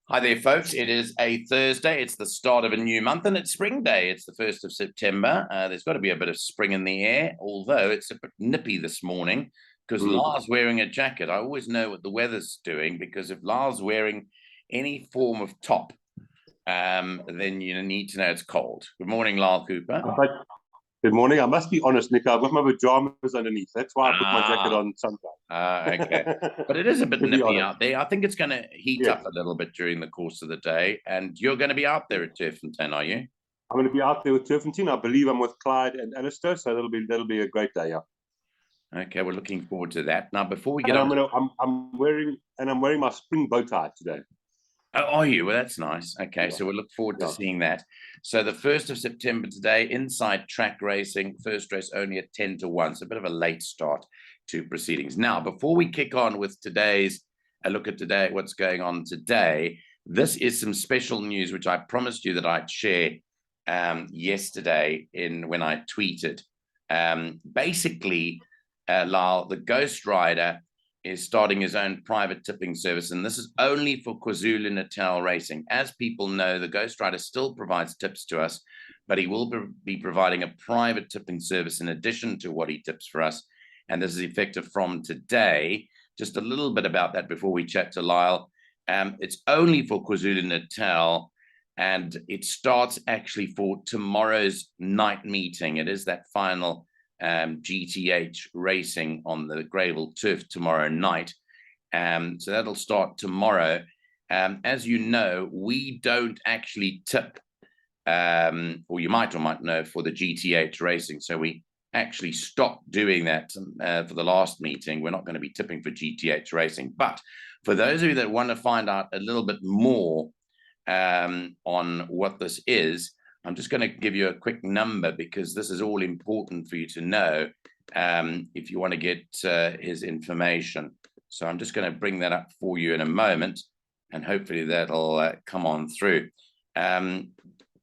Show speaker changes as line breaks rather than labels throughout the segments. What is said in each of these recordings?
Hi there, folks. It is a Thursday. It's the start of a new month, and it's spring day. It's the 1st of September. There's got to be a bit of spring in the air, although it's a bit nippy this morning because Lyall's wearing a jacket. I always know what the weather's doing because if Lyall's wearing any form of top, then you need to know it's cold. Good morning, Lyall Cooper.
Good morning. I must be honest, Nico. I've got my pajamas underneath. That's why I put my jacket on sometimes.
Okay. But it is a bit nippy out there. I think it's going to heat
Yes.
up a little bit during the course of the day. And you're going to be out there at Turffontein, are you?
I'm going to be out there with Turffontein. I believe I'm with Clyde and Alistair, so that'll be a great day. Yeah.
Okay, we're looking forward to that. Now, before we get
And
on,
I'm wearing my spring bow tie today.
oh, are you? Well, that's nice. Okay,
Yeah.
so we'll look forward to seeing that. So the 1st of September today, inside track racing, first race only at 10 to 1. So a bit of a late start to proceedings. Now, before we kick on with today's a look at today, what's going on today, this is some special news which I promised you that I'd share yesterday when I tweeted. Basically, Lyall, the Ghost Rider is starting his own private tipping service, and this is only for KwaZulu-Natal racing. As people know, the Ghost Rider still provides tips to us, but he will be providing a private tipping service in addition to what he tips for us, and this is effective from today. Just a little bit about that before we chat to Lyall. It's only for KwaZulu-Natal, and it starts actually for tomorrow's night meeting. It is that final GTH racing on the gravel turf tomorrow night. So that'll start tomorrow. As you know, we don't actually tip, or you might or might know, for the GTH racing. So we actually stopped doing that for the last meeting. We're not going to be tipping for GTH racing. But for those of you that want to find out a little bit more on what this is, I'm just going to give you a quick number because this is all important for you to know if you want to get his information. So I'm just going to bring that up for you in a moment, and hopefully that'll come on through. Lyall,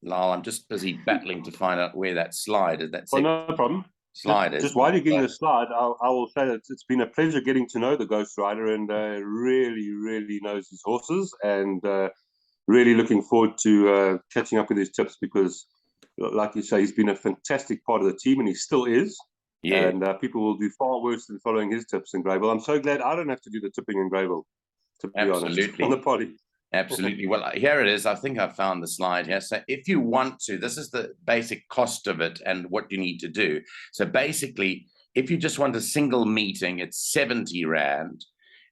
I'm just busy battling to find out where that slide is. That's
no problem.
Slide is.
Just while you're getting the slide, I will say that it's been a pleasure getting to know the Ghost Rider, and really knows his horses, and really looking forward to catching up with his tips because, like you say, he's been a fantastic part of the team, and he still is. Yeah. And people will do far worse than following his tips in gravel. I'm so glad I don't have to do the tipping in gravel, to be honest, on the potty.
Absolutely. Well, here it is. I think I found the slide here. So if you want to, this is the basic cost of it and what you need to do. So basically, if you just want a single meeting, it's 70 Rand.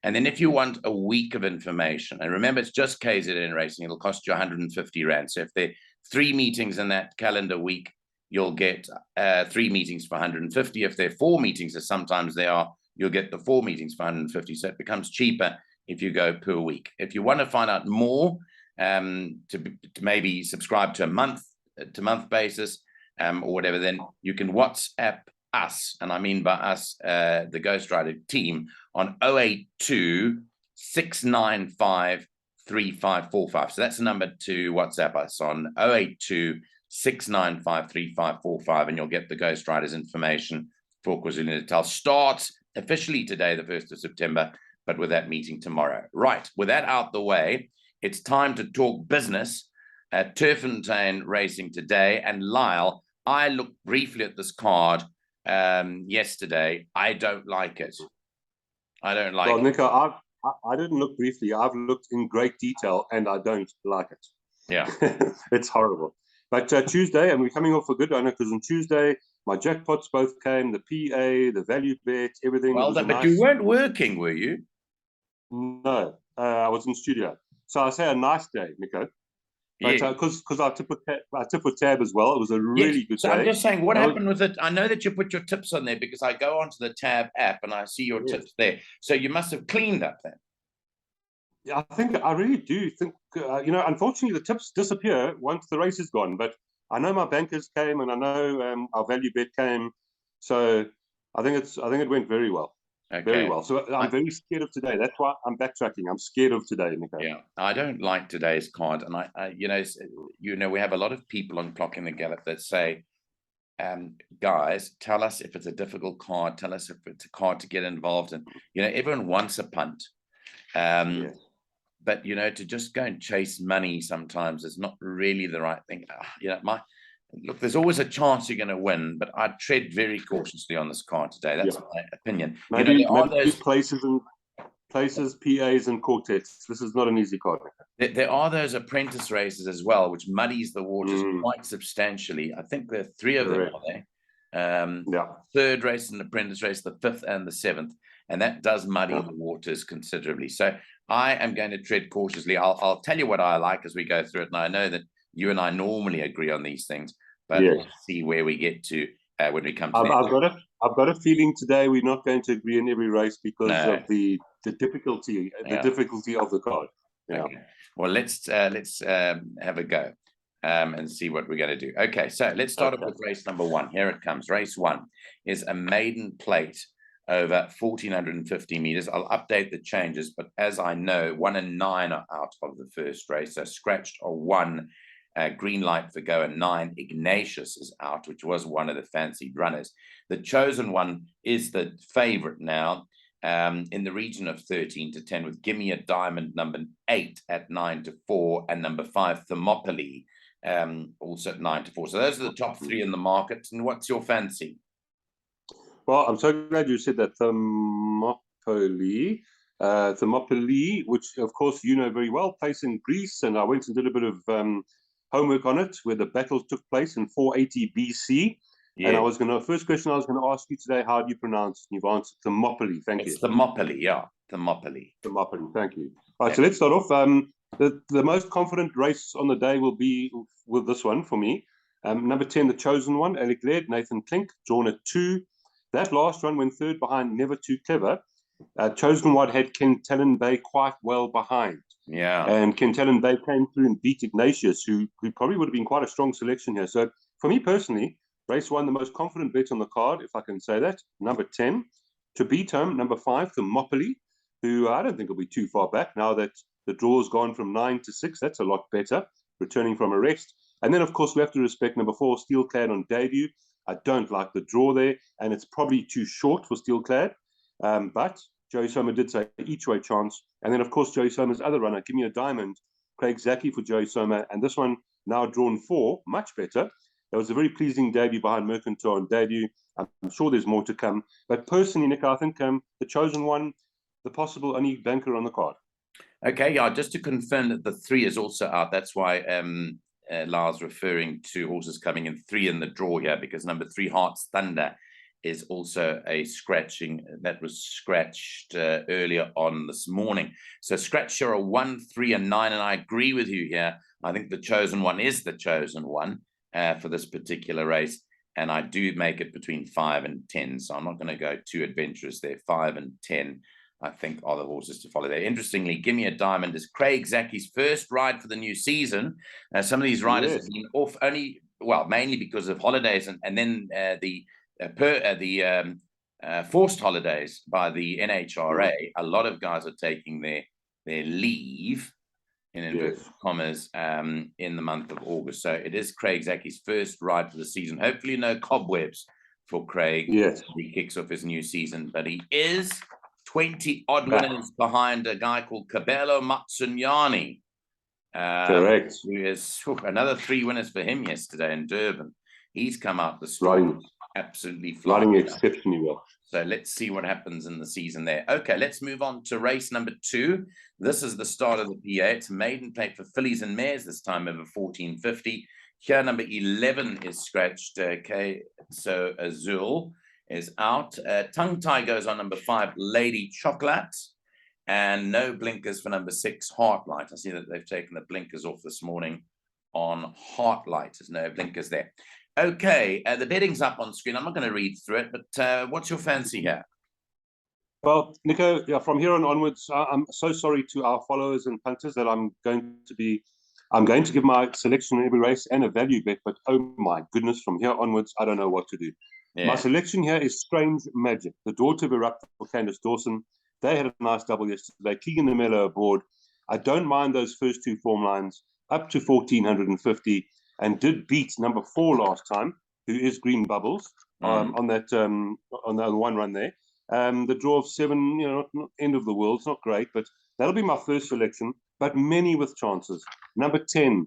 And then if you want a week of information, and remember, it's just KZN racing, it'll cost you 150 Rand. So if there are 3 meetings in that calendar week, you'll get 3 meetings for 150. If there are 4 meetings, as sometimes they are, you'll get the 4 meetings for 150. So it becomes cheaper if you go per week. If you want to find out more, to maybe subscribe to a month basis or whatever, then you can WhatsApp us, and I mean by us, the Ghost Rider team, on 082 695 3545. So that's the number to WhatsApp us on, 082 695 3545, and you'll get the Ghost Riders information for KwaZulu-Natal. Starts officially today, the 1st of September, but with that meeting tomorrow. Right, with that out the way, it's time to talk business at Turffontein racing today. And Lyall, I looked briefly at this card yesterday. I don't like it. I don't like it.
Nico, I didn't look briefly. I've looked in great detail, and I don't like it.
Yeah.
It's horrible. But Tuesday, and we're coming off a good one because on Tuesday, my jackpots both came, the PA, the value bet, everything.
Well, but you weren't working, were you?
No, I was in studio. So I say a nice day, Nico. But because I tip with Tab as well, it was a really good day.
I'm just saying, what happened with it? I know that you put your tips on there because I go onto the Tab app and I see your tips there. So you must have cleaned up then.
Yeah, I really do think, unfortunately the tips disappear once the race is gone. But I know my bankers came, and I know our value bet came. So I think it went very well. Okay. Very well. So I'm very scared of today. That's why I'm backtracking. I'm scared of today, Nico.
Yeah, I don't like today's card, and I we have a lot of people on Clocking the Gallop that say, guys, tell us if it's a difficult card. Tell us if it's a card to get involved in. Everyone wants a punt. But, you know, to just go and chase money sometimes is not really the right thing. Look, there's always a chance you're going to win, but I'd tread very cautiously on this card today. That's my opinion.
Maybe,
there are
maybe places, PAs, and quartets. This is not an easy card.
There are those apprentice races as well, which muddies the waters quite substantially. I think there are 3 of them, are there? Third race, an apprentice race, the 5th and the 7th, and that does muddy the waters considerably. So I am going to tread cautiously. I'll tell you what I like as we go through it, and I know that you and I normally agree on these things, but let's see where we get to when we come to
I've got a feeling today we're not going to agree in every race because of the difficulty of the card.
Okay. Well, let's have a go and see what we're going to do. Okay, so let's start off with race number 1. Here it comes. Race 1 is a maiden plate over 1,450 meters. I'll update the changes, but as I know, 1 and 9 are out of the first race. So scratched are 1, green light for go, and 9, Ignatius is out, which was one of the fancied runners. The chosen one is the favorite now, in the region of 13 to 10, with Gimme a Diamond, number 8 at 9 to 4, and number 5, Thermopylae, also at 9 to 4. So those are the top 3 in the market. And what's your fancy?
Well, I'm so glad you said that. Thermopylae, which of course you know very well, placed in Greece, and I went and did a bit of homework on it, where the battle took place in 480 BC. And first question I was going to ask you today, how do you pronounce it? You've answered Thermopylae. Thank you.
It's Thermopylae, yeah. Thermopylae.
Thermopylae, thank you. All right, so let's start off. The most confident race on the day will be with this one for me. Number 10, the chosen one, Alec Laird, Nathan Klink, drawn at 2. That last run went third behind Never Too Clever. Chosen one had Kentellen Bay quite well behind.
Yeah.
And Kentellen Bay came through and beat Ignatius, who probably would have been quite a strong selection here. So for me personally, race 1, the most confident bet on the card, if I can say that. Number 10, to beat him, number 5, Thermopylae, who I don't think will be too far back now that the draw's gone from 9 to 6. That's a lot better, returning from a rest. And then, of course, we have to respect number 4, Steelclad on debut. I don't like the draw there, and it's probably too short for Steelclad. But Joey Sommer did say each way chance. And then, of course, Joey Sommer's other runner, Give Me a Diamond, Craig Zaki for Joey Sommer. And this one now drawn 4, much better. That was a very pleasing debut behind Mercantile on debut. I'm sure there's more to come. But personally, Nick, I think the chosen one, the possible only banker on the card.
Okay, yeah, just to confirm that the 3 is also out. That's why Lyall's referring to horses coming in 3 in the draw here, because number 3, Hearts Thunder, is also a scratching that was scratched earlier on this morning. So scratch here are 1, 3, and 9, and I agree with you here. I think the chosen one is the chosen one for this particular race, and I do make it between 5 and 10. So I'm not going to go too adventurous there. 5 and 10, I think, are the horses to follow there. Interestingly, Give Me a Diamond is Craig Zaki's first ride for the new season. Some of these riders have been off only, well, mainly because of holidays, and then the forced holidays by the NHRA. A lot of guys are taking their leave, in inverted commas, in the month of August. So it is Craig Zaki's first ride for the season. Hopefully no cobwebs for Craig.
Yes.
He kicks off his new season, but he is 20 odd winners behind a guy called Cabello Matsunyani.
Correct.
Who is another 3 winners for him yesterday in Durban. He's come out the storm. Absolutely
flying exceptionally well.
So let's see what happens in the season there. Okay, let's move on to race number 2. This is the start of the PA. It's a maiden plate for fillies and mares, this time over 1450. Here, number 11 is scratched. So Azul is out. Tongue Tie goes on number 5, Lady Chocolate. And no blinkers for number 6, Heartlight. I see that they've taken the blinkers off this morning on Heartlight. There's no blinkers there. Okay, the betting's up on screen. I'm not going to read through it, but what's your fancy here?
Well, Nico, yeah, from here on onwards, I'm so sorry to our followers and punters that I'm going to give my selection in every race and a value bet, but oh my goodness, from here onwards, I don't know what to do. Yeah. My selection here is Strange Magic, the daughter of Erupt for Candice Dawson. They had a nice double yesterday. Keegan the Mello aboard. I don't mind those first 2 form lines up to 1,450. And did beat number 4 last time, who is Green Bubbles, on that one run there. The draw of 7, not end of the world. It's not great, but That'll be my first selection, but many with chances. Number 10,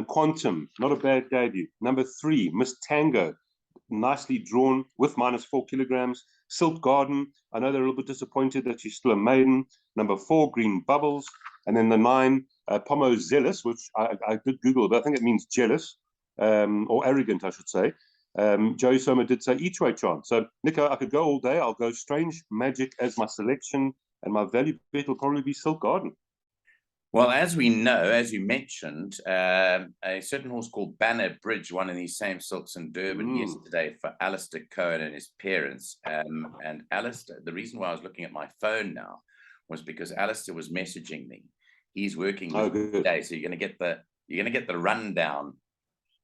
Quantum, not a bad debut. Number 3, Miss Tango, nicely drawn with -4 kilograms. Silk Garden, I know they're a little bit disappointed that she's still a maiden. Number 4, Green Bubbles. And then the 9, Pomo Zealous, which I did Google, but I think it means jealous, or arrogant, I should say. Joey Soma did say each way chance. So, Nico, I could go all day. I'll go Strange Magic as my selection, and my value bet will probably be Silk Garden.
Well, as we know, as you mentioned, a certain horse called Banner Bridge won in these same silks in Durban yesterday for Alistair Cohen and his parents. And Alistair, the reason why I was looking at my phone now was because Alistair was messaging me. He's working with me today, so you're gonna get the rundown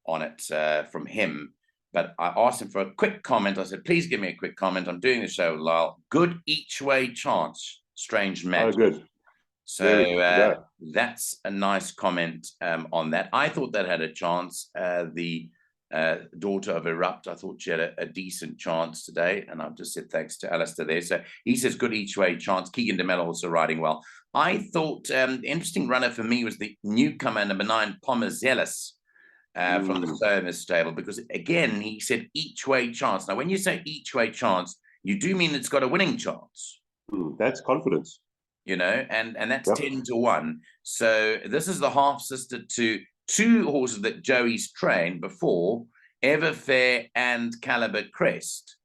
on it from him. But I asked him for a quick comment. I said, please give me a quick comment. I'm doing the show, Lyall. Good each way chance, Strange Magic.
Oh, good.
So that's a nice comment on that. I thought that had a chance. The daughter of Erupt, I thought she had a decent chance today. And I've just said thanks to Alistair there. So he says good each way chance. Keegan DeMello also riding well. I thought the interesting runner for me was the newcomer, number 9, Pomazelis. From the Sohmer stable, because again, he said each way chance. Now, when you say each way chance, you do mean it's got a winning chance.
That's confidence.
You know, and that's 10 to 1. So this is the half sister to 2 horses that Joey's trained before, Everfair and Caliber Crest,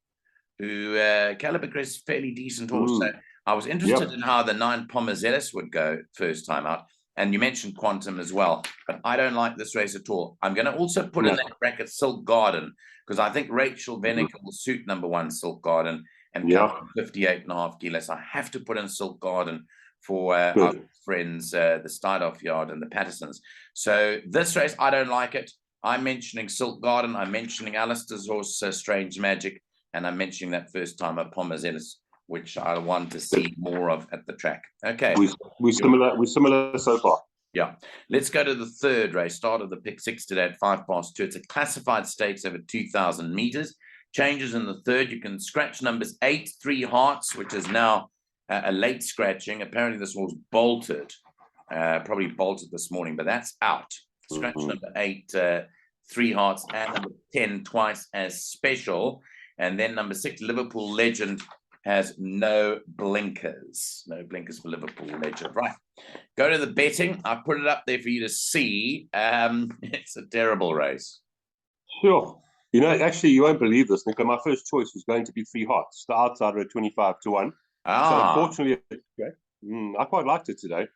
who Caliber Crest is a fairly decent horse. So I was interested in how the 9 Pomazelis would go first time out. And you mentioned Quantum as well, but I don't like this race at all. I'm going to also put in that bracket Silk Garden, because I think Rachel Veneker will suit number 1 Silk Garden and come 58.5 kilos. I have to put in Silk Garden for our friends, the Steidoff Yard and the Pattersons. So this race, I don't like it. I'm mentioning Silk Garden. I'm mentioning Alistair's horse, Strange Magic, and I'm mentioning that first time at Pomazelis, which I want to see more of at the track. Okay.
We're similar so far.
Yeah. Let's go to the third race. Start of the pick 6 today at 2:05. It's a classified stakes over 2,000 meters. Changes in the third. You can scratch numbers 8, 3 Hearts, which is now a late scratching. Apparently this was bolted, probably bolted this morning, but that's out. Scratch number 8, 3 Hearts, and number 10 twice as special. And then number 6, Liverpool Legend, has no blinkers. No blinkers for Liverpool Legend. Right. Go to the betting. I put it up there for you to see. It's a terrible race.
Sure. You know, actually, you won't believe this, Nico. My first choice was going to be 3 Hearts, the outsider at 25 to 1. So unfortunately, I quite liked it today.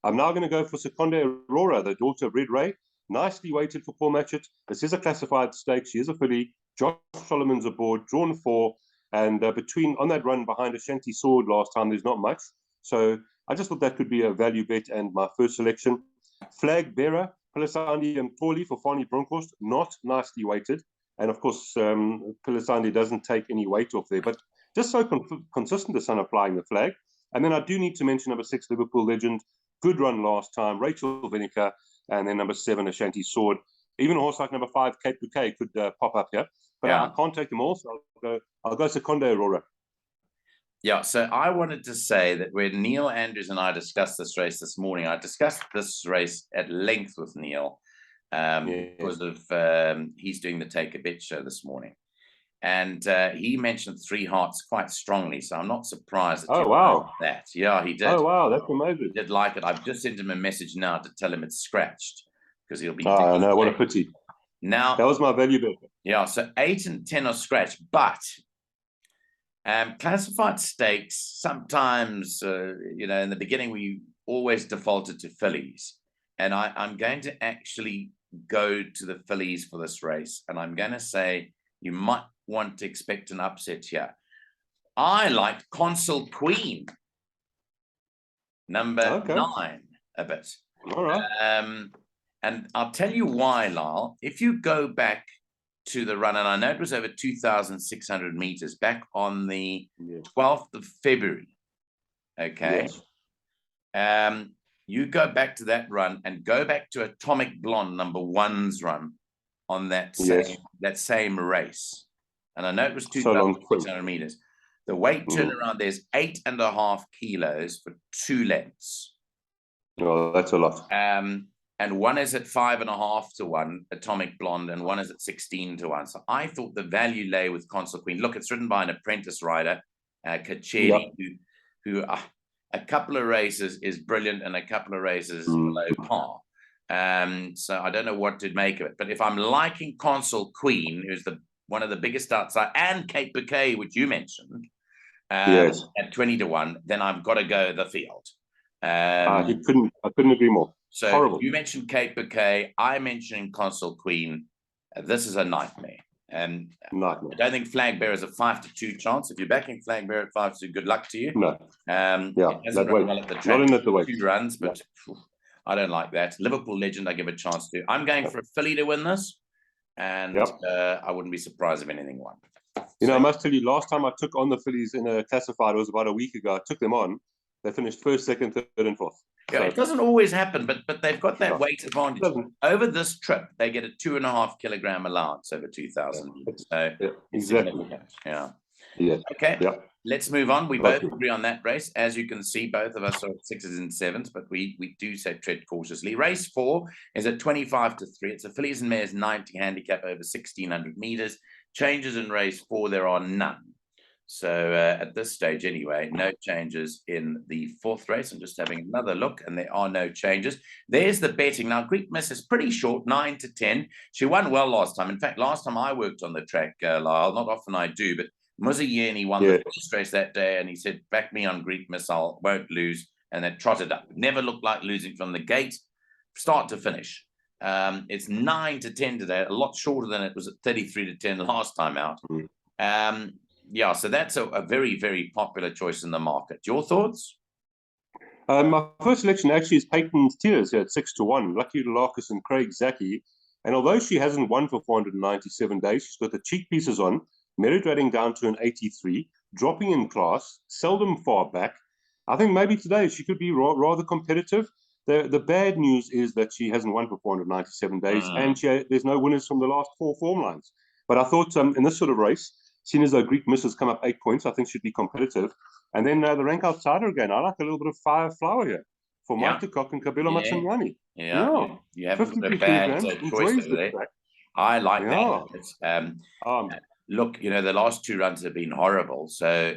I'm now going to go for Seconde Aurora, the daughter of Red Ray. Nicely weighted for Paul Matchett. This is a classified stake. She is a filly. Josh Solomon's aboard, drawn 4. And on that run behind Ashanti Sword last time, there's not much. So I just thought that could be a value bet and my first selection. Flag Bearer, Pilasandi and Tawley for Fani Bronkhorst, not nicely weighted. And of course, Pilasandi doesn't take any weight off there, but just so consistent the son applying the flag. And then I do need to mention number 6, Liverpool Legend. Good run last time, Rachel Veneker, and then number 7, Ashanti Sword. Even a horse like number 5, Cape Bouquet, could pop up here. But I can't take them all, so I'll go Seconde Aurora.
Yeah, so I wanted to say that when Neil Andrews and I discussed this race this morning, I discussed this race at length with Neil because of he's doing the Take a Bet show this morning. And he mentioned 3 Hearts quite strongly, so I'm not surprised that like that. Yeah, he did.
Oh, wow, that's amazing.
He did like it. I've just sent him a message now to tell him it's scratched because he'll be...
Oh, no, what a pity.
Now,
that was my value bet.
Yeah, so 8 and 10 are scratched, but classified stakes, sometimes, you know, in the beginning, we always defaulted to fillies. And I'm going to actually go to the fillies for this race. And I'm going to say you might want to expect an upset here. I liked Consul Queen, number 9, a bit.
All right.
And I'll tell you why, Lyall. If you go back to the run, and I know it was over 2,600 meters, back on the 12th of February, okay? Yes. You go back to that run and go back to Atomic Blonde, number 1's run on that same race. And I know it was 2,600 meters. The weight turnaround, there's 8.5 kilos for 2 lengths.
Oh, that's a lot.
And one is at 5.5 to 1, Atomic Blonde, and one is at 16 to 1. So I thought the value lay with Consul Queen. Look, it's ridden by an apprentice rider, Kacheli, who a couple of races is brilliant and a couple of races is below par. So I don't know what to make of it. But if I'm liking Consul Queen, who's one of the biggest outside, and Cape Bouquet, which you mentioned, at 20 to 1, then I've got to go the field.
I couldn't agree more.
So
horrible.
You mentioned Cape Bouquet, I mentioned Consul Queen. This is a nightmare.
Nightmare.
I don't think Flag Bearer is a 5 to 2 chance. If you're backing Flag Bearer at 5 to 2, good luck to you.
No.
It hasn't run well at the track.
Not in the way.
2 runs, but I don't like that. Liverpool Legend, I give a chance to. I'm going for a filly to win this, and I wouldn't be surprised if anything won.
I must tell you, last time I took on the fillies in a classified, it was about a week ago. I took them on. They finished first, second, third, and fourth.
Yeah, it doesn't always happen, but they've got that weight advantage. Over this trip, they get a 2.5 kilogram allowance over 2,000 meters. So
exactly.
Yeah.
Okay.
Let's move on. We both agree on that race. As you can see, both of us are at 6s and 7s, but we do say tread cautiously. Race 4 is at 25 to 3. It's a fillies and mares 90 handicap over 1,600 meters. Changes in race 4, there are none. So at this stage anyway, no changes in the 4th race. I'm just having another look, and there are no changes. There's the betting. Now, Greek Miss is pretty short, 9 to 10. She won well last time. In fact, last time I worked on the track, Lyall, not often I do, but Muzayeni won the first race that day, and he said, back me on Greek Miss, I won't lose, and then trotted up. Never looked like losing from the gate, start to finish. It's 9 to 10 today, a lot shorter than it was at 33 to 10 last time out. Yeah, so that's a very, very popular choice in the market. Your thoughts?
My first selection actually is Peyton's Tears at 6 to 1. Lucky Larkus and Craig Zaki. And although she hasn't won for 497 days, she's got the cheek pieces on, merit rating down to an 83, dropping in class, seldom far back. I think maybe today she could be rather competitive. The bad news is that she hasn't won for 497 days, and there's no winners from the last 4 form lines. But I thought in this sort of race, seeing as though Greek Miss has come up 8 points, I think should be competitive. And then the rank outsider again, I like a little bit of fire flower here for Marta Cock and Kabila Matsanyani.
You haven't got a bad choice there. I like that. Look, the last 2 runs have been horrible. So,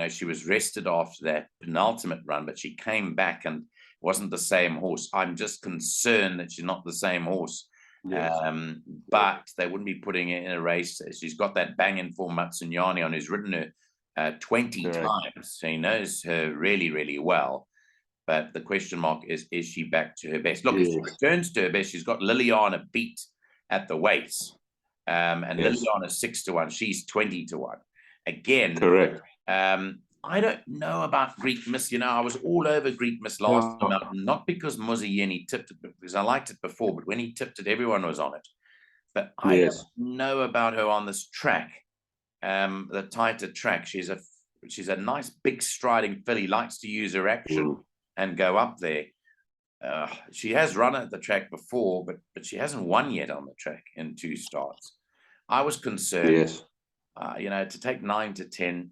she was rested after that penultimate run, but she came back and wasn't the same horse. I'm just concerned that she's not the same horse. But they wouldn't be putting her in a race. She's got that banging for Matsanyani on, who's ridden her 20 times. So he knows her really, really well. But the question mark is she back to her best? Look, if she returns to her best, she's got Liliana beat at the weights. And Liliana is 6 to 1. She's 20 to 1. Again,
correct.
I don't know about Greek Miss. I was all over Greek Miss last time out, not because Muzayeni tipped it, because I liked it before, but when he tipped it, everyone was on it. But I don't know about her on this track, the tighter track. She's a nice, big, striding filly, likes to use her action and go up there. She has run at the track before, but she hasn't won yet on the track in 2 starts. I was concerned, to take 9 to 10,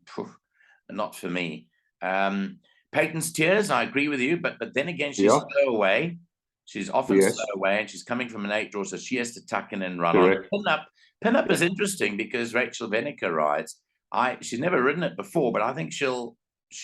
not for me. Peyton's Tears, I agree with you, but then again, she's slow away. She's often slow away, and she's coming from an 8 draw, so she has to tuck in and run on. Pin-up is interesting because Rachel Venica rides. She's never ridden it before, but I think she'll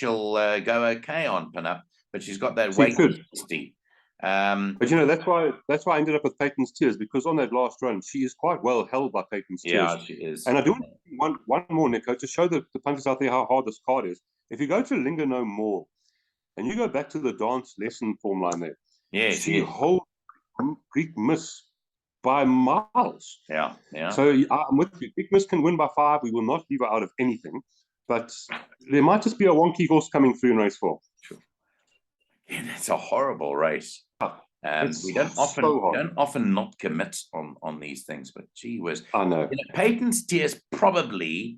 go okay on pin-up. But she's got that weight steep.
But that's why I ended up with Peyton's Tears, because on that last run she is quite well held by Peyton's Tears.
Yeah, she is.
And I do want one more, Nico, to show the punters out there how hard this card is. If you go to Lingo No More and you go back to the dance lesson form line there, she holds Greek Miss by miles. So I'm with you. Greek Miss can win by 5. We will not leave her out of anything, but there might just be a wonky horse coming through in race 4.
And it's a horrible race. We don't often not commit on these things, but gee whiz.
I know.
Peyton's Tears probably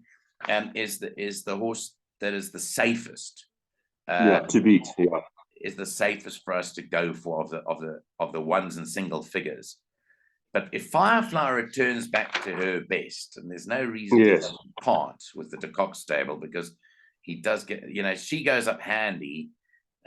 is the horse that is the safest.
To beat.
Is the safest for us to go for of the ones and single figures. But if Firefly returns back to her best, and there's no reason to part with the de Kock stable, because he does get, she goes up handy.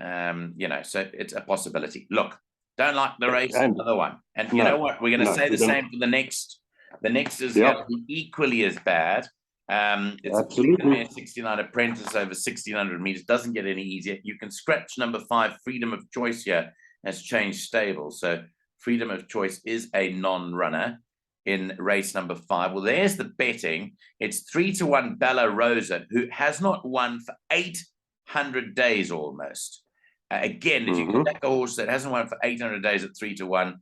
You know, so it's a possibility. Look, don't like the race,
And
another one. And you
no,
know what? We're going to
no,
say
we
the
don't.
same for the next. The next is
Yep,
going to be equally as bad. It's a
absolutely.
69 Apprentice over 1600 meters. Doesn't get any easier. You can scratch number 5, Freedom of Choice here, has changed stable. So Freedom of Choice is a non-runner in race number 5. Well, there's the betting. It's 3-1 Bella Rosa, who has not won for 800 days almost. Again, if you can back a horse that hasn't won for 800 days at 3-1,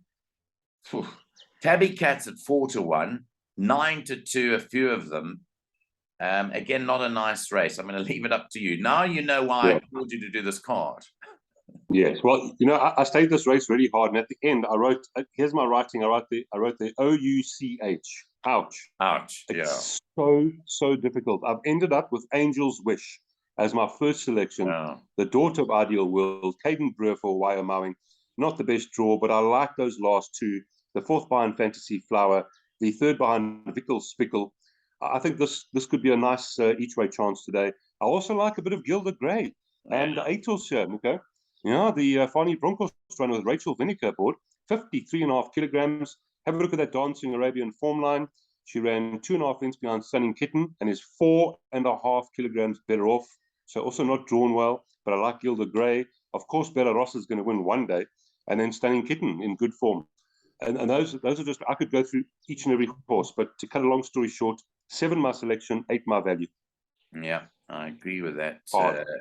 Tabby Cats at 4-1, 9-2, a few of them. Again, not a nice race. I'm going to leave it up to you. Now you know why I told you to do this card.
Yes, well, you know, I stayed this race really hard, and at the end, I wrote. Here's my writing. I wrote the OUCH. Ouch.
Ouch.
It's so difficult. I've ended up with Angel's Wish as my first selection. The daughter of Ideal World, Caden Brewer for Wyoming. Not the best draw, but I like those last two. The fourth behind Fantasy Flower, the third behind Vickle Spickle. I think this could be a nice each way chance today. I also like a bit of Gilda Gray and the Atos here, okay? Yeah, the Fani Broncos run with Rachel Vinegar aboard, 53.5 kilograms. Have a look at that Dancing Arabian form line. She ran 2.5 lengths behind Stunning Kitten and is 4.5 kilograms better off. So also not drawn well, but I like Gilda Gray. Of course, Bella Ross is going to win one day, and then Stunning Kitten in good form. And those are just, I could go through each and every horse, but to cut a long story short, 7 my selection, 8 my value.
Yeah, I agree with that.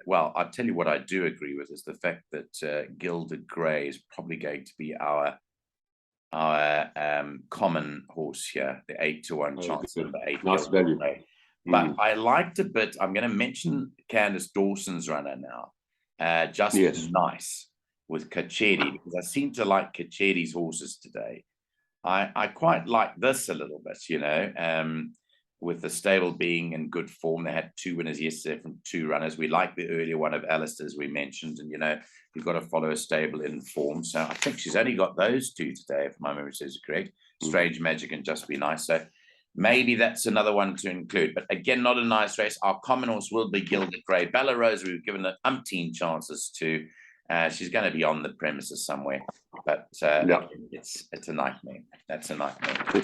Well, I'll tell you what I do agree with is the fact that Gilda Gray is probably going to be our common horse here, the 8-1 chance number 8.
Nice value.
But I liked a bit. I'm going to mention Candice Dawson's runner now. Just Nice with Cachedi, because I seem to like Cachedi's horses today. I quite like this a little bit, you know, with the stable being in good form. They had 2 winners yesterday from 2 runners. We like the earlier one of Alistair's we mentioned, and, you know, you've got to follow a stable in form. So I think she's only got those 2 today, if my memory serves correct. Strange Magic and Just Be Nice. So maybe that's another one to include. But again, not a nice race. Our common horse will be Gilda Gray. Bella Rose, we've given her umpteen chances to. She's going to be on the premises somewhere, but it's a nightmare. That's a nightmare.
It's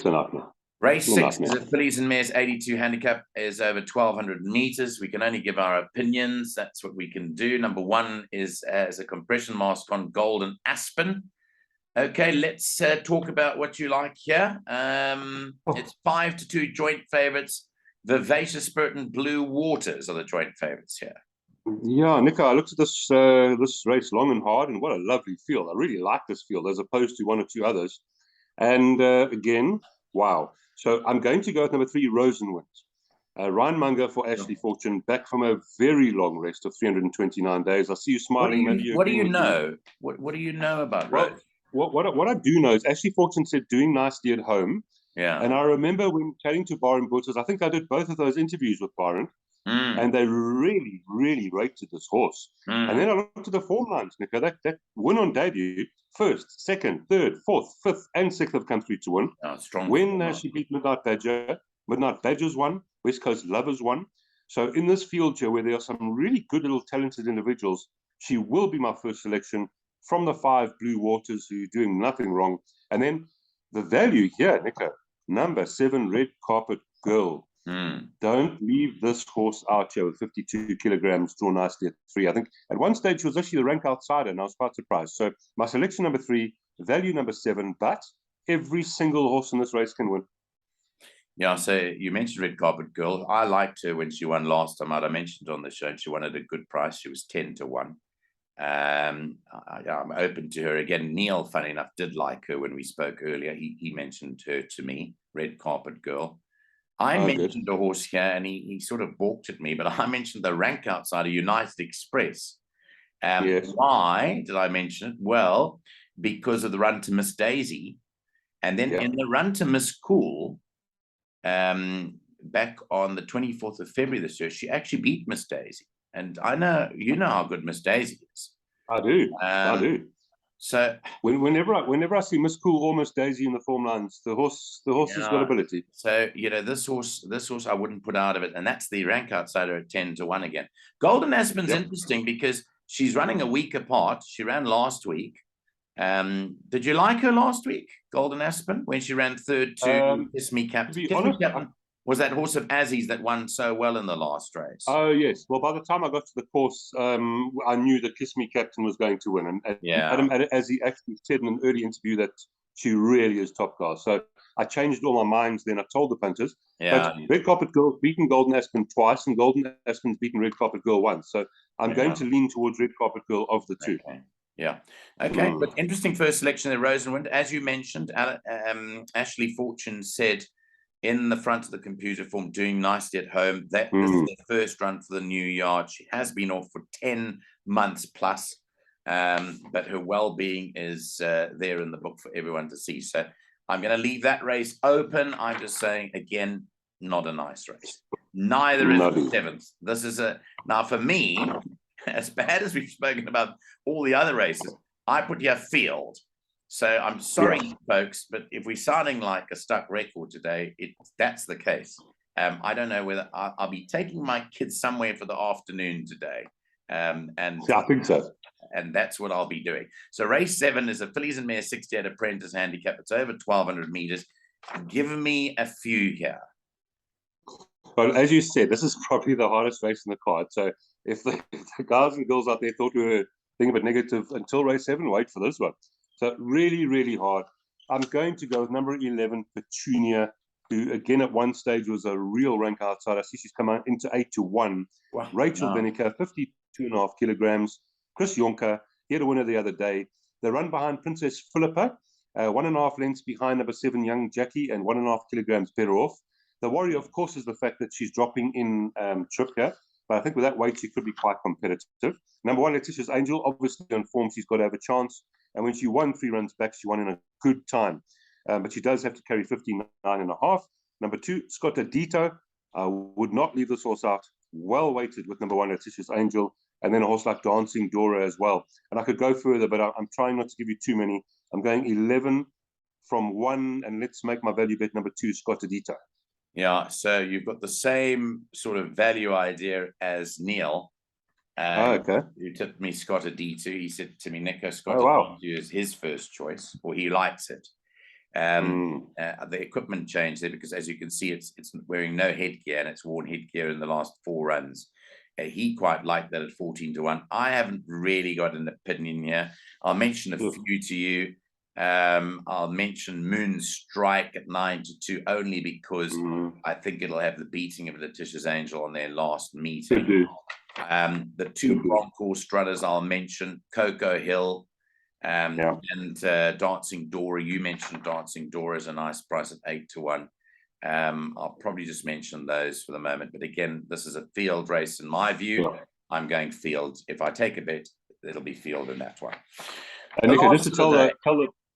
a nightmare.
Race 6 is a fillies and mares 82 handicap, is over 1,200 meters. We can only give our opinions. That's what we can do. Number 1 is as a compression mask on Golden Aspen. Okay, let's talk about what you like here. It's 5-2 joint favorites. Vivacious Spirit and Blue Waters are the joint favorites here.
Yeah, Nico, I looked at this this race long and hard, and what a lovely field. I really like this field as opposed to 1 or 2 others. And again, wow. So I'm going to go with number 3, Rosenwind. Ryan Munger for Ashley Fortune, back from a very long rest of 329 days. I see you smiling.
What do you know? What do you know about Rose?
What I do know is Ashley Fortune said doing nicely at home.
Yeah.
And I remember when chatting to Byron Butters, I think I did both of those interviews with Byron. And they really, really rated this horse. And then I looked at the form lines, Nico. That win on debut, 1st, 2nd, 3rd, 4th, 5th, and 6th have come through to win.
Strong.
When she beat Midnight Badgers won, West Coast Lovers won. So in this field here, where there are some really good little talented individuals, she will be my first selection from the 5 Blue Waters, who are doing nothing wrong. And then the value here, Nico, number 7 Red Carpet Girl. Don't leave this horse out here with 52 kilograms, drawn nicely at 3. I think at one stage she was actually the rank outsider, and I was quite surprised. So my selection number 3, value number 7, but every single horse in this race can win.
Yeah, so you mentioned Red Carpet Girl. I liked her when she won last time out. I mentioned on the show, and she won at a good price. She was 10-1. I'm open to her again. Neil, funny enough, did like her when we spoke earlier. He mentioned her to me, Red Carpet Girl. I mentioned a horse here, and he sort of balked at me, but I mentioned the rank outsider, United Express. Why did I mention it? Well, because of the run to Miss Daisy. And then in the run to Miss Cool, back on the 24th of February this year, she actually beat Miss Daisy. And I know, you know how good Miss Daisy is.
I do. I do.
So
whenever I see Miss Cool or Miss Daisy in the form lines, the horse has got ability.
So, you know, this horse I wouldn't put out of it. And that's the rank outsider at 10-1 again. Golden Aspen's interesting because she's running a week apart. She ran last week. Did you like her last week, Golden Aspen, when she ran third to Kiss Me Captain?
To be
Kiss Me
honest,
Captain was that horse of Azzy's that won so well in the last race.
Oh, yes. Well, by the time I got to the course, I knew that Kiss Me Captain was going to win. And Adam, as he actually said in an early interview, that she really is top class. So I changed all my minds then. I told the punters. But Red Carpet Girl's beaten Golden Aspen twice, and Golden Aspen's beaten Red Carpet Girl once. So I'm going to lean towards Red Carpet Girl of the two.
Okay. But interesting first selection there, Rosenwind. As you mentioned, Ashley Fortune said in the front of the computer form, doing nicely at home. This is the first run for the new yard. She has been off for 10 months plus, but her well-being is there in the book for everyone to see. So I'm going to leave that race open. I'm just saying, again, not a nice race. Neither is the 7th. This is now for me, as bad as we've spoken about all the other races, I put here field. So I'm sorry, folks, but if we're sounding like a stuck record today, that's the case. I don't know whether I'll be taking my kids somewhere for the afternoon today. And
I think so.
And that's what I'll be doing. So race 7 is a Fillies and Mares 68 Apprentice handicap. It's over 1,200 meters. Give me a few here.
But as you said, this is probably the hardest race in the card. So if the guys and girls out there thought we were being a bit negative until race 7, wait for this one. So really, really hard. I'm going to go with number 11, Petunia, who again at one stage was a real rank outside. I see she's come out into 8-1. Wow. Rachel Beneker, 52.5 kilograms. Chris Jonker, he had a winner the other day. They run behind Princess Philippa, 1.5 lengths behind number 7, Young Jackie, and 1.5 kilograms better off. The worry, of course, is the fact that she's dropping in trip here. But I think with that weight, she could be quite competitive. Number 1, Letitia's Angel, obviously on form, she's got to have a chance. And when she won 3 runs back, she won in a good time. But she does have to carry 59.5. Number 2, Scotta Dito. I would not leave this horse out. Well weighted with number 1, Letitia's Angel. And then a horse like Dancing Dora as well. And I could go further, but I'm trying not to give you too many. I'm going 11 from 1, and let's make my value bet number 2, Scotta Dito.
Yeah, so you've got the same sort of value idea as Neil.
Okay.
Who tipped me Scotta D2. He said to me, Nico, Scotta D2 is his first choice, or he likes it. The equipment changed there because, as you can see, it's wearing no headgear, and it's worn headgear in the last 4 runs. He quite liked that at 14-1. I haven't really got an opinion here. I'll mention a few to you. I'll mention Moon Strike at 9-2 only because I think it'll have the beating of Letitia's Angel on their last meeting. The 2 Bronco Strutters I'll mention, Coco Hill and Dancing Dora. You mentioned Dancing Dora is a nice price at 8-1. I'll probably just mention those for the moment. But again, this is a field race in my view. I'm going field. If I take a bet, it'll be field in that one.
And Nico, just to tell the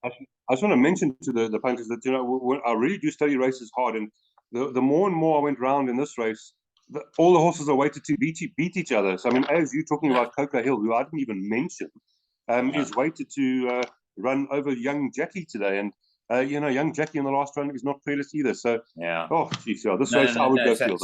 I just want to mention to the punters that, you know, I really do study races hard, and the more and more I went round in this race, all the horses are weighted to beat each other. So I mean, as you're talking about Coco Hill, who I didn't even mention, is weighted to run over Young Jackie today, and you know, Young Jackie in the last run is not fearless either. So this race I would go field.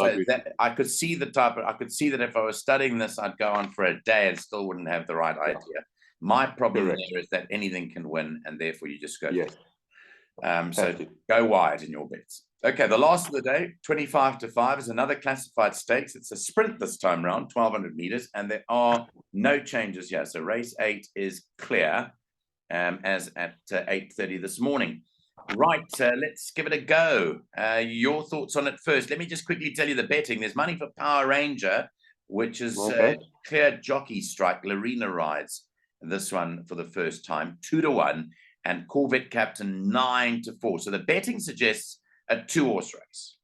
I could see the type. I could see that if I was studying this, I'd go on for a day and still wouldn't have the right idea. My problem there is that anything can win, and therefore you just go. So go wide in your bets. Okay, the last of the day, 25-5, is another classified stakes. It's a sprint this time round, 1,200 meters, and there are no changes here. So race 8 is clear, as at 8:30 this morning. Right, let's give it a go. Your thoughts on it first. Let me just quickly tell you the betting. There's money for Power Ranger, which is clear jockey strike. Lorena rides this one for the first time, 2-1, and Corvette Captain 9-4. So the betting suggests a 2-horse race.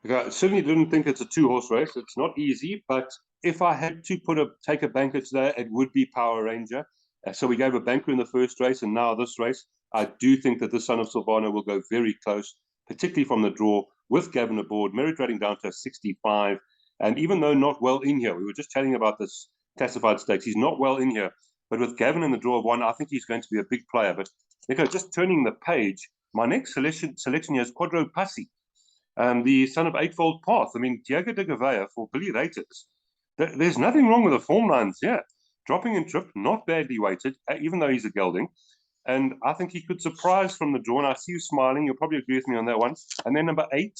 Okay, I certainly didn't think it's a 2-horse race. It's not easy, but if I had to take a banker today, it would be Power Ranger. So we gave a banker in the first race, and now this race. I do think that the Son of Silvano will go very close, particularly from the draw, with Gavin aboard, merit rating down to 65. And even though not well in here, we were just chatting about this classified stakes, he's not well in here. But with Gavin in the draw of 1, I think he's going to be a big player. But Nico, just turning the page, my next selection here is Quadro Passi, the son of Eightfold Path. I mean, Diego de Gavea for Billy Raters. there's nothing wrong with the form lines here. Dropping in trip, not badly weighted, even though he's a gelding. And I think he could surprise from the draw. And I see you smiling. You'll probably agree with me on that one. And then number 8,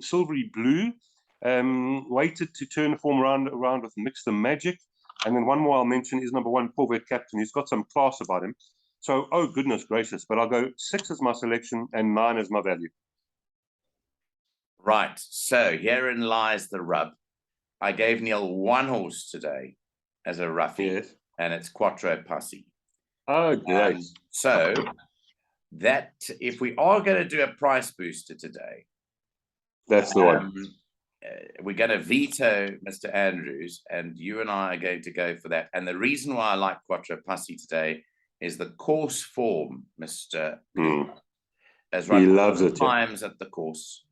Silvery Blue, weighted to turn the form around with Mix the Magic. And then one more I'll mention is number 1, Corvette Captain. He's got some class about him. So, oh, goodness gracious. But I'll go 6 as my selection and 9 as my value.
Right. So herein lies the rub. I gave Neil 1 horse today as a roughie,
Yes.
and it's Quattro Pussy.
Oh, great.
So that if we are going to do a price booster today,
That's the one.
We're going to veto Mr. Andrews, and you and I are going to go for that. And the reason why I like Quattro Pussy today is the course form, Mr. Has run
He loves it.
times at the course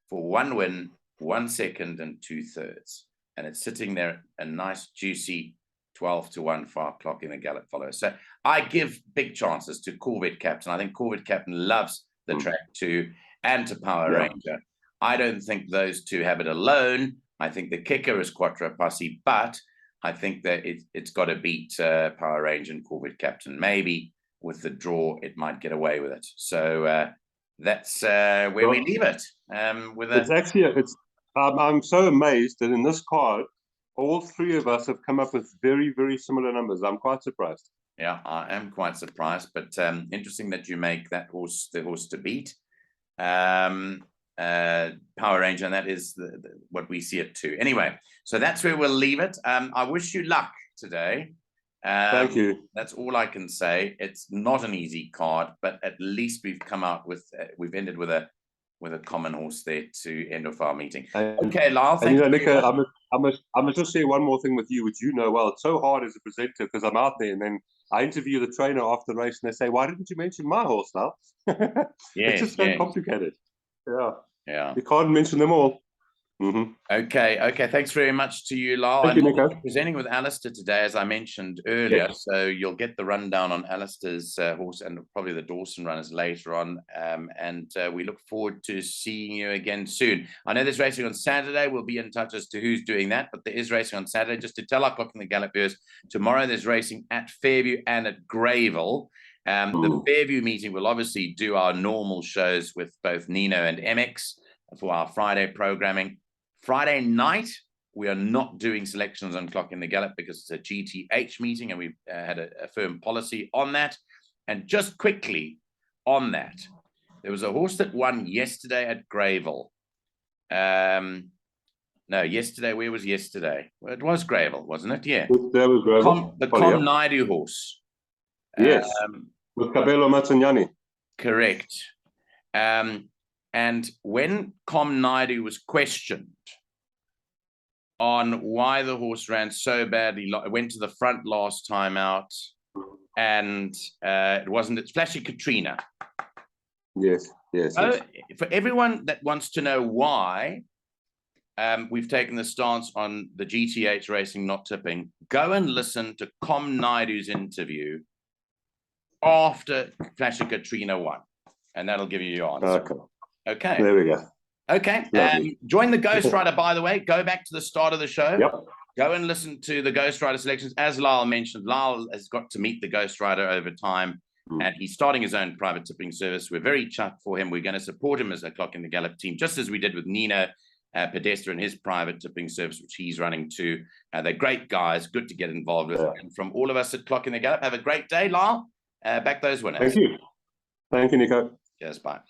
for 1 win, 1 second, and 2/3. And it's sitting there a nice, juicy 12-1 for Clock in the Gallop follower. So I give big chances to Corvette Captain. I think Corvette Captain loves the track too, and to Power Ranger. I don't think those two have it alone. I think the kicker is Quattro Pussy, but I think that it's got to beat Power Ranger and Corvette Captain. Maybe with the draw, it might get away with it. So that's where we leave it.
It's actually, I'm so amazed that in this card, all 3 of us have come up with very, very similar numbers. I'm quite surprised.
Yeah, I am quite surprised, but interesting that you make that horse the horse to beat. Power Ranger, and that is what we see it too. Anyway, so that's where we'll leave it. I wish you luck today.
Thank you.
That's all I can say. It's not an easy card, but at least we've come out with we've ended with a common horse there to end off our meeting. Okay, Lyall, thank you.
Nico, I must just say one more thing with you, which you know well. It's so hard as a presenter because I'm out there, and then I interview the trainer after the race, and they say, "Why didn't you mention my horse now?" It's just so complicated. Yeah. You can't mention them all.
Okay. Thanks very much to you, Lyall.
Thank you, Nico.
Presenting with Alistair today, as I mentioned earlier. Yes. So you'll get the rundown on Alistair's horse and probably the Dawson runners later on. And we look forward to seeing you again soon. I know there's racing on Saturday. We'll be in touch as to who's doing that, but there is racing on Saturday. Just to tell our Clock in the Gallop viewers, tomorrow there's racing at Fairview and at Greyville. The Fairview meeting will obviously do our normal shows with both Nino and MX for our Friday programming. Friday night, we are not doing selections on Clock in the Gallop because it's a GTH meeting, and we've had a firm policy on that. And just quickly on that, there was a horse that won yesterday at Greyville. No, yesterday, where was yesterday? Well, it was Greyville, wasn't it? Yeah.
That was Greyville.
The Com Naidu horse.
Yes, with Cabello Mazzaniani.
Correct. And when Com Naidu was questioned on why the horse ran so badly, it went to the front last time out, and it wasn't, it's Flashy Katrina.
Yes.
So for everyone that wants to know why we've taken the stance on the GTH racing not tipping, go and listen to Com Naidu's interview after Flashy Katrina won, and that'll give you your answer. Okay.
There we go.
Okay. Join the Ghost Rider, by the way. Go back to the start of the show.
Yep.
Go and listen to the Ghost Rider selections. As Lyall mentioned, Lyall has got to meet the Ghost Rider over time, and he's starting his own private tipping service. We're very chuffed for him. We're going to support him as a Clock in the Gallop team, just as we did with Nino Podesta and his private tipping service, which he's running too. They're great guys. Good to get involved with. And from all of us at Clock in the Gallop, have a great day, Lyall. Back those winners.
Thank you. Thank you, Nico.
Cheers. Bye.